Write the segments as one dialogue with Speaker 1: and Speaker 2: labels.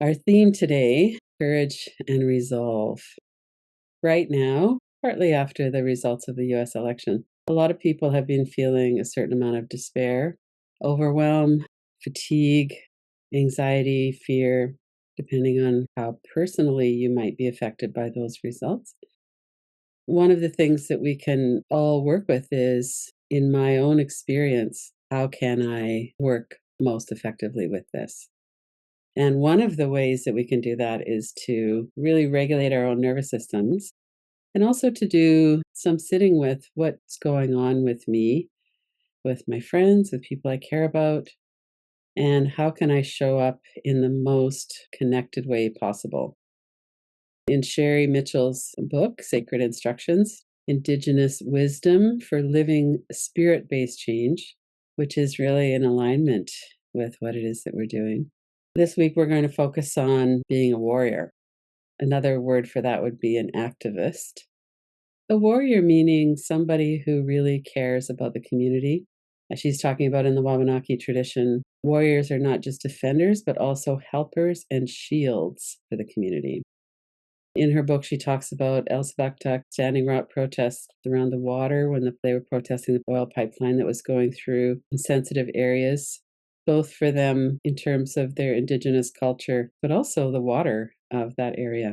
Speaker 1: Our theme today, courage and resolve. Right now, partly after the results of the US election, a lot of people have been feeling a certain amount of despair, overwhelm, fatigue, anxiety, fear, depending on how personally you might be affected by those results. One of the things that we can all work with is, in my own experience, how can I work most effectively with this? And one of the ways that we can do that is to really regulate our own nervous systems and also to do some sitting with what's going on with me, with my friends, with people I care about, and how can I show up in the most connected way possible. In Sherri Mitchell's book, Sacred Instructions, Indigenous Wisdom for Living Spirit Based Change, which is really in alignment with what it is that we're doing. This week, we're going to focus on being a warrior. Another word for that would be an activist. A warrior meaning somebody who really cares about the community. As she's talking about in the Wabanaki tradition, warriors are not just defenders, but also helpers and shields for the community. In her book, she talks about El Sabactuc standing route protests around the water when they were protesting the oil pipeline that was going through sensitive areas, both for them in terms of their indigenous culture, but also the water of that area.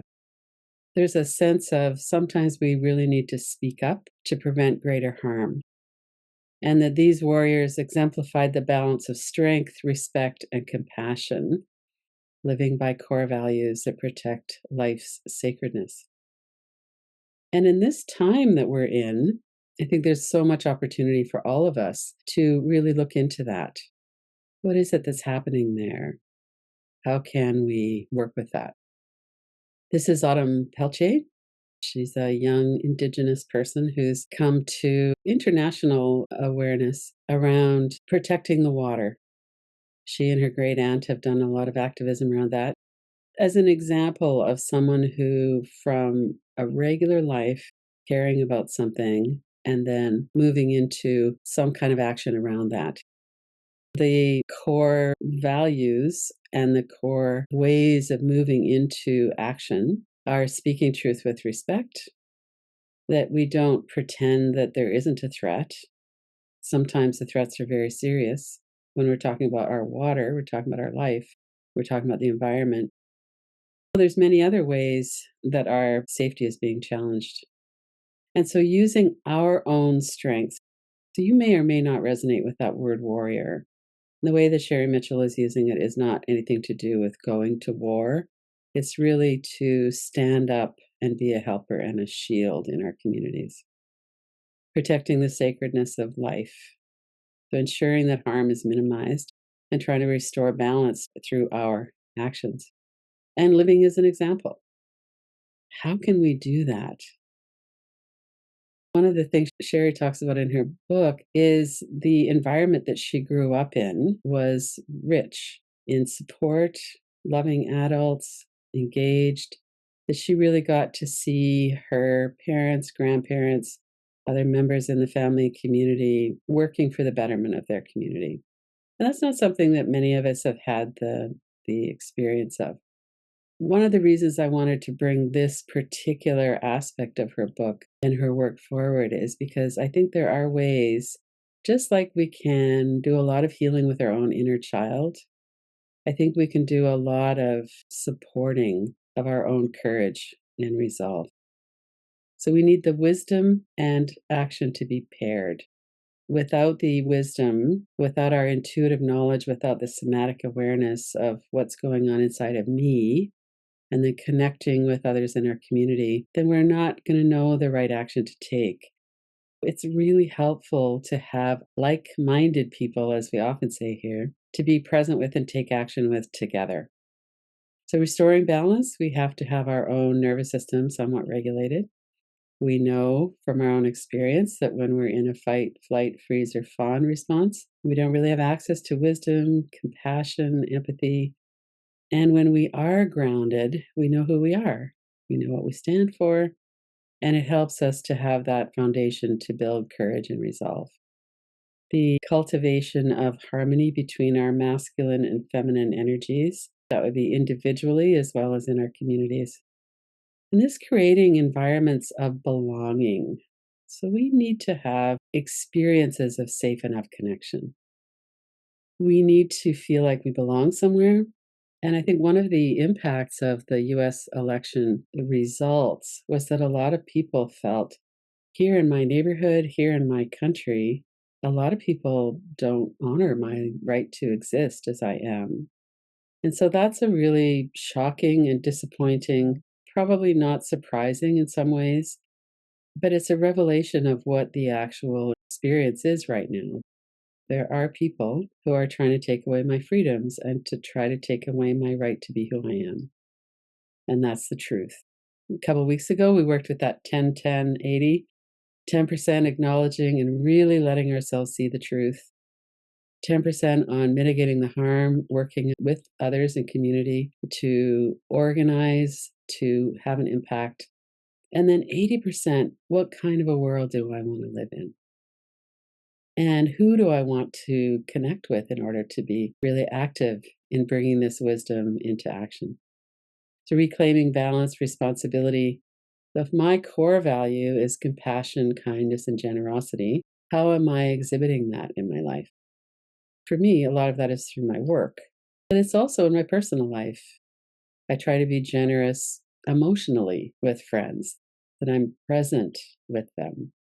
Speaker 1: There's a sense of sometimes we really need to speak up to prevent greater harm, and that these warriors exemplified the balance of strength, respect, and compassion, living by core values that protect life's sacredness. And in this time that we're in, I think there's so much opportunity for all of us to really look into that. What is it that's happening there? How can we work with that? This is Autumn Peltier. She's a young Indigenous person who's come to international awareness around protecting the water. She and her great aunt have done a lot of activism around that. As an example of someone who, from a regular life, caring about something, and then moving into some kind of action around that. The core values and the core ways of moving into action are speaking truth with respect, that we don't pretend that there isn't a threat. Sometimes the threats are very serious. When we're talking about our water, we're talking about our life, we're talking about the environment. There's many other ways that our safety is being challenged. And so using our own strengths, so you may or may not resonate with that word warrior. The way that Sherri Mitchell is using it is not anything to do with going to war. It's really to stand up and be a helper and a shield in our communities, protecting the sacredness of life, so ensuring that harm is minimized and trying to restore balance through our actions, and living as an example. How can we do that? One of the things Sherri talks about in her book is the environment that she grew up in was rich in support, loving adults, engaged, that she really got to see her parents, grandparents, other members in the family community working for the betterment of their community. And that's not something that many of us have had the experience of. One of the reasons I wanted to bring this particular aspect of her book and her work forward is because I think there are ways, just like we can do a lot of healing with our own inner child, I think we can do a lot of supporting of our own courage and resolve. So we need the wisdom and action to be paired. Without the wisdom, without our intuitive knowledge, without the somatic awareness of what's going on inside of me, and then connecting with others in our community, then we're not going to know the right action to take. It's really helpful to have like minded people, as we often say here, to be present with and take action with together. So, restoring balance, we have to have our own nervous system somewhat regulated. We know from our own experience that when we're in a fight, flight, freeze, or fawn response, we don't really have access to wisdom, compassion, empathy. And when we are grounded, we know who we are. We know what we stand for. And it helps us to have that foundation to build courage and resolve. The cultivation of harmony between our masculine and feminine energies That would be individually as well as in our communities. And this creating environments of belonging. So we need to have experiences of safe enough connection. We need to feel like we belong somewhere. And I think one of the impacts of the US election results was that a lot of people felt here in my neighborhood, here in my country, a lot of people don't honor my right to exist as I am. And so that's a really shocking and disappointing, probably not surprising in some ways, but it's a revelation of what the actual experience is right now. There are people who are trying to take away my freedoms and to try to take away my right to be who I am. And that's the truth. A couple of weeks ago, we worked with that 10-10-80, 10% acknowledging and really letting ourselves see the truth, 10% on mitigating the harm, working with others in community to organize, to have an impact. And then 80%, what kind of a world do I want to live in? And who do I want to connect with in order to be really active in bringing this wisdom into action? So, reclaiming balance, responsibility. If my core value is compassion, kindness, and generosity, how am I exhibiting that in my life? For me, a lot of that is through my work, but it's also in my personal life. I try to be generous emotionally with friends, that I'm present with them.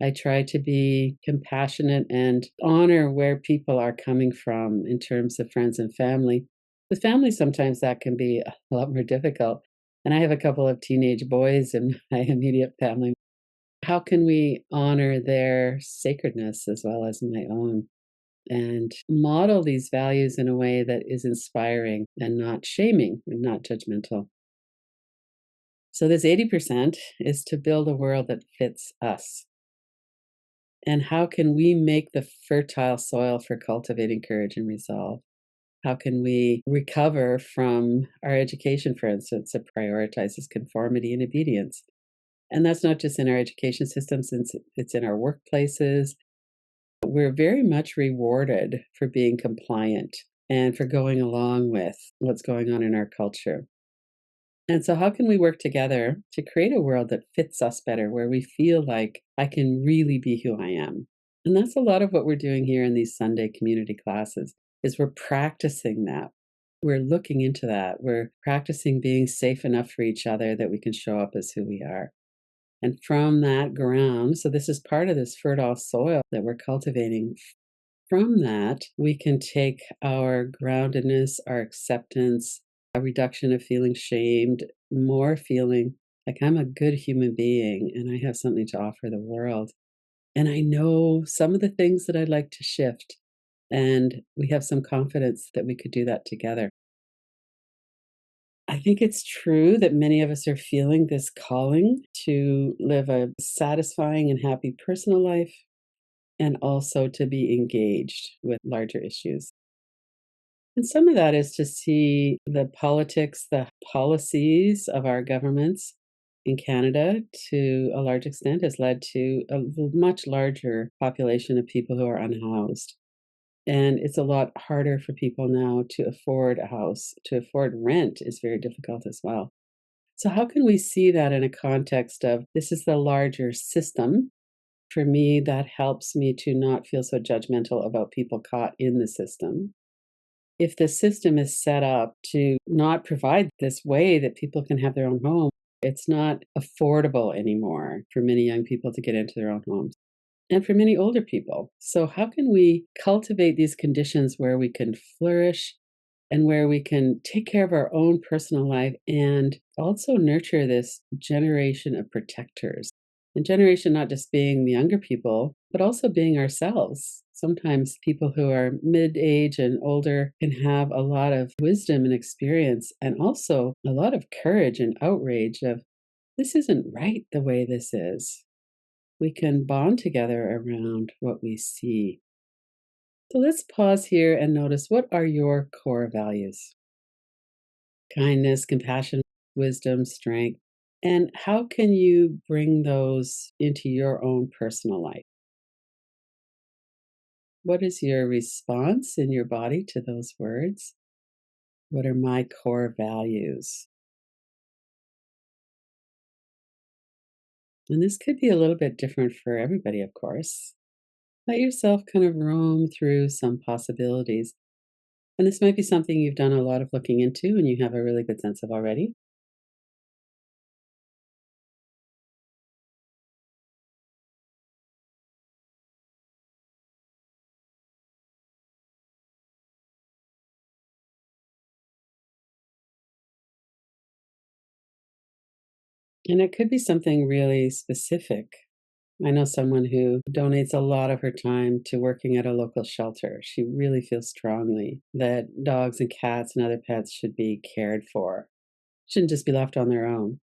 Speaker 1: I try to be compassionate and honor where people are coming from in terms of friends and family. With family, sometimes that can be a lot more difficult. And I have a couple of teenage boys in my immediate family. How can we honor their sacredness as well as my own and model these values in a way that is inspiring and not shaming and not judgmental? So, this 80% is to build a world that fits us. And how can we make the fertile soil for cultivating courage and resolve? How can we recover from our education, for instance, that prioritizes conformity and obedience? And that's not just in our education systems, it's in our workplaces. We're very much rewarded for being compliant and for going along with what's going on in our culture. And so, how can we work together to create a world that fits us better, where we feel like I can really be who I am? And that's a lot of what we're doing here in these Sunday community classes is we're practicing that. We're looking into that. We're practicing being safe enough for each other that we can show up as who we are. And from that ground, so this is part of this fertile soil that we're cultivating. From that, we can take our groundedness, our acceptance, a reduction of feeling shamed, more feeling like I'm a good human being and I have something to offer the world. And I know some of the things that I'd like to shift. And we have some confidence that we could do that together. I think it's true that many of us are feeling this calling to live a satisfying and happy personal life and also to be engaged with larger issues. And some of that is to see the politics, the policies of our governments in Canada to a large extent has led to a much larger population of people who are unhoused. And it's a lot harder for people now to afford a house. To afford rent is very difficult as well. So, how can we see that in a context of this is the larger system? For me, that helps me to not feel so judgmental about people caught in the system. If the system is set up to not provide this way that people can have their own home, it's not affordable anymore for many young people to get into their own homes and for many older people. So, how can we cultivate these conditions where we can flourish and where we can take care of our own personal life and also nurture this generation of protectors? And generation not just being the younger people, but also being ourselves. Sometimes people who are mid age and older can have a lot of wisdom and experience and also a lot of courage and outrage of this isn't right the way this is. We can bond together around what we see. So let's pause here and notice, what are your core values? Kindness, compassion, wisdom, strength. And how can you bring those into your own personal life? What is your response in your body to those words? What are my core values? And this could be a little bit different for everybody, of course. Let yourself kind of roam through some possibilities. And this might be something you've done a lot of looking into and you have a really good sense of already. And it could be something really specific. I know someone who donates a lot of her time to working at a local shelter. She really feels strongly that dogs and cats and other pets should be cared for, shouldn't just be left on their own.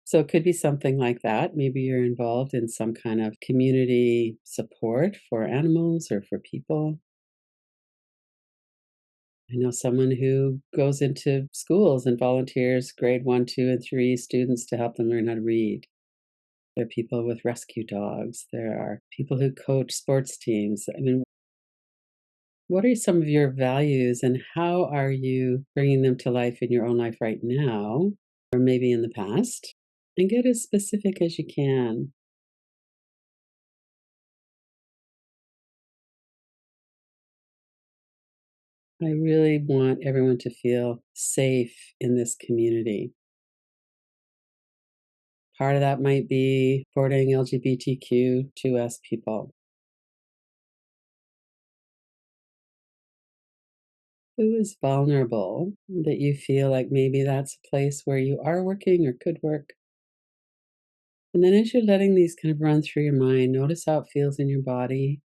Speaker 1: So it could be something like that. Maybe you're involved in some kind of community support for animals or for people. I know someone who goes into schools and volunteers grade one, two, and three students to help them learn how to read. There are people with rescue dogs. There are people who coach sports teams. I mean, what are some of your values and how are you bringing them to life in your own life right now, or maybe in the past? And get as specific as you can. I really want everyone to feel safe in this community. Part of that might be supporting LGBTQ2S people. Who is vulnerable that you feel like maybe that's a place where you are working or could work. And then as you're letting these kind of run through your mind, notice how it feels in your body.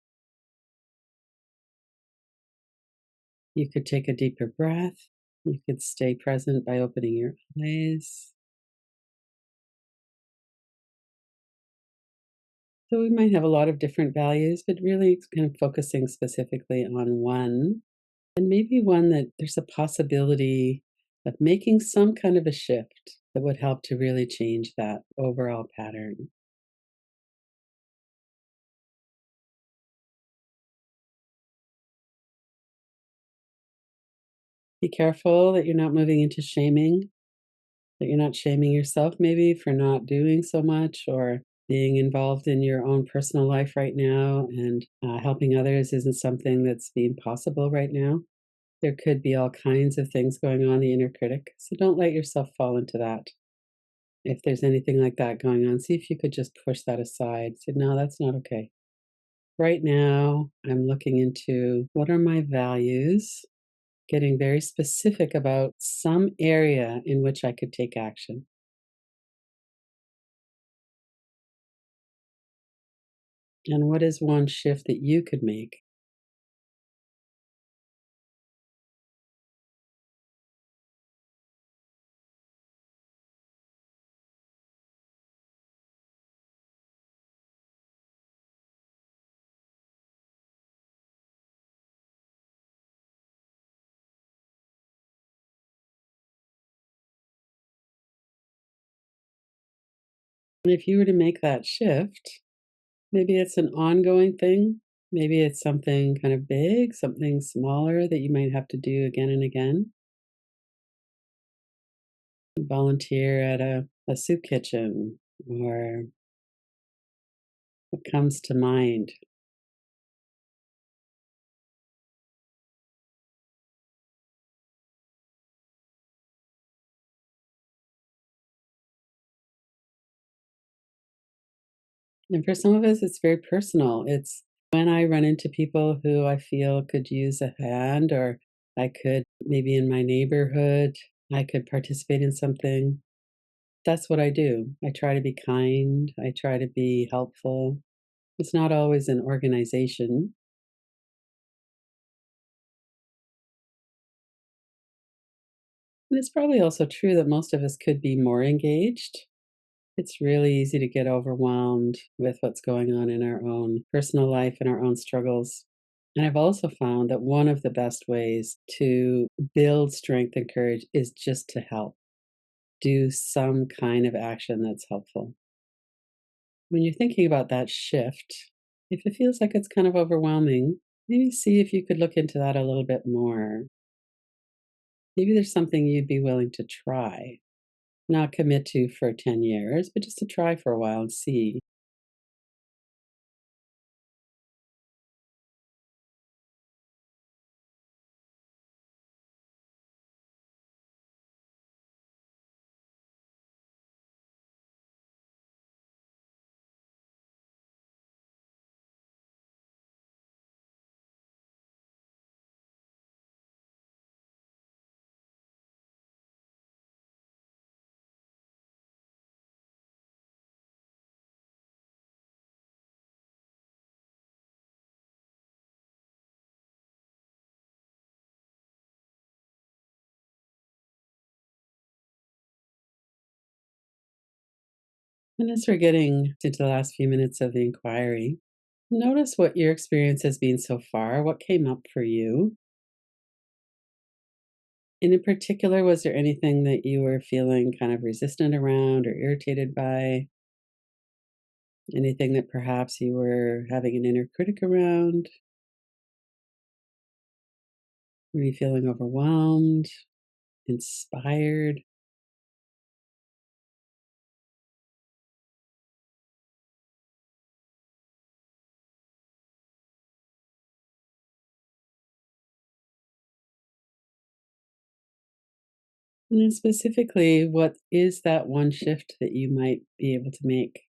Speaker 1: You could take a deeper breath. You could stay present by opening your eyes. So we might have a lot of different values, but really it's kind of focusing specifically on one. And maybe one that there's a possibility of making some kind of a shift that would help to really change that overall pattern. Be careful that you're not moving into shaming, that you're not shaming yourself maybe for not doing so much or being involved in your own personal life right now and helping others isn't something that's being possible right now. There could be all kinds of things going on, the inner critic. So don't let yourself fall into that. If there's anything like that going on, see if you could just push that aside. Say, no, that's not okay. Right now, I'm looking into what are my values, getting very specific about some area in which I could take action. And what is one shift that you could make? And if you were to make that shift, maybe it's an ongoing thing. Maybe it's something kind of big, something smaller that you might have to do again and again. Volunteer at a soup kitchen or what comes to mind. And for some of us, it's very personal. It's when I run into people who I feel could use a hand, or I could maybe in my neighborhood, I could participate in something. That's what I do. I try to be kind, I try to be helpful. It's not always an organization. And it's probably also true that most of us could be more engaged. It's really easy to get overwhelmed with what's going on in our own personal life and our own struggles. And I've also found that one of the best ways to build strength and courage is just to help, do some kind of action that's helpful. When you're thinking about that shift, if it feels like it's kind of overwhelming, maybe see if you could look into that a little bit more. Maybe there's something you'd be willing to try, not commit to for 10 years, but just to try for a while and see. And as we're getting into the last few minutes of the inquiry, notice what your experience has been so far. What came up for you? And in particular, was there anything that you were feeling kind of resistant around or irritated by? Anything that perhaps you were having an inner critic around? Were you feeling overwhelmed, inspired? And then specifically, what is that one shift that you might be able to make?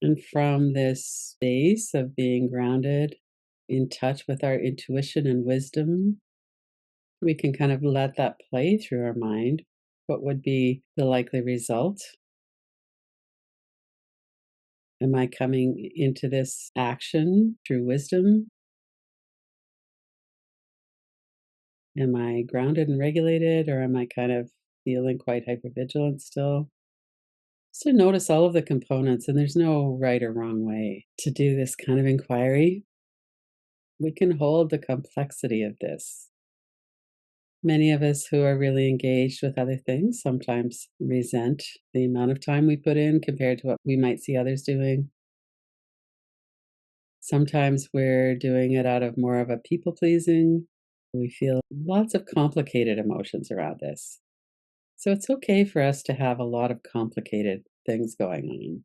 Speaker 1: And from this space of being grounded, in touch with our intuition and wisdom, we can kind of let that play through our mind. What would be the likely result? Am I coming into this action through wisdom? Am I grounded and regulated, or am I kind of feeling quite hypervigilant still? So notice all of the components, and there's no right or wrong way to do this kind of inquiry. We can hold the complexity of this. Many of us who are really engaged with other things sometimes resent the amount of time we put in compared to what we might see others doing. Sometimes we're doing it out of more of a people pleasing. We feel lots of complicated emotions around this. So it's okay for us to have a lot of complicated things going on.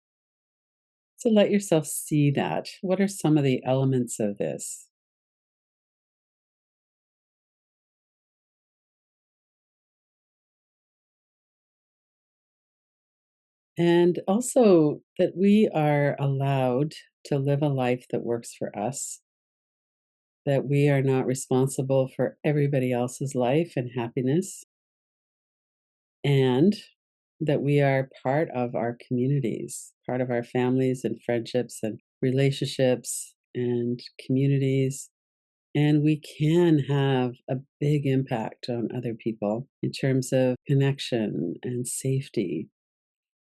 Speaker 1: So let yourself see that. What are some of the elements of this? And also that we are allowed to live a life that works for us, that we are not responsible for everybody else's life and happiness, and that we are part of our communities, part of our families and friendships and relationships and communities. And we can have a big impact on other people in terms of connection and safety,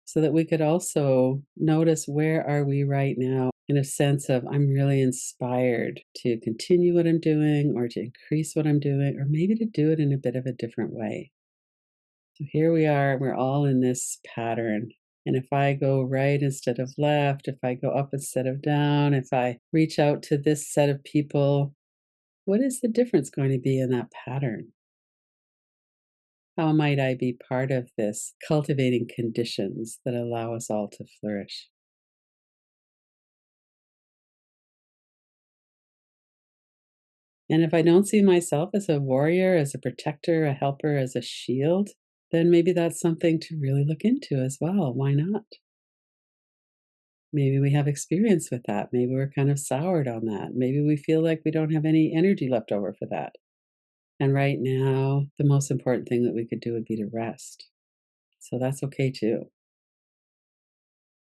Speaker 1: so that we could also notice where are we right now in a sense of I'm really inspired to continue what I'm doing or to increase what I'm doing or maybe to do it in a bit of a different way. So here we are, we're all in this pattern. And if I go right instead of left, if I go up instead of down, if I reach out to this set of people, what is the difference going to be in that pattern? How might I be part of this cultivating conditions that allow us all to flourish? And if I don't see myself as a warrior, as a protector, a helper, as a shield, then maybe that's something to really look into as well. Why not? Maybe we have experience with that. Maybe we're kind of soured on that. Maybe we feel like we don't have any energy left over for that. And right now, the most important thing that we could do would be to rest. So that's okay too.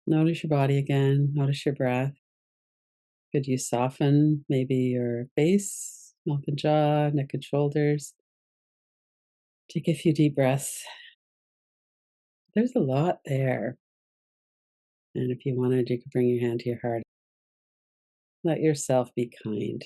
Speaker 1: Notice your body again, notice your breath. Could you soften maybe your face, mouth and jaw, neck and shoulders? Take a few deep breaths. There's a lot there. And if you wanted, you could bring your hand to your heart. Let yourself be kind.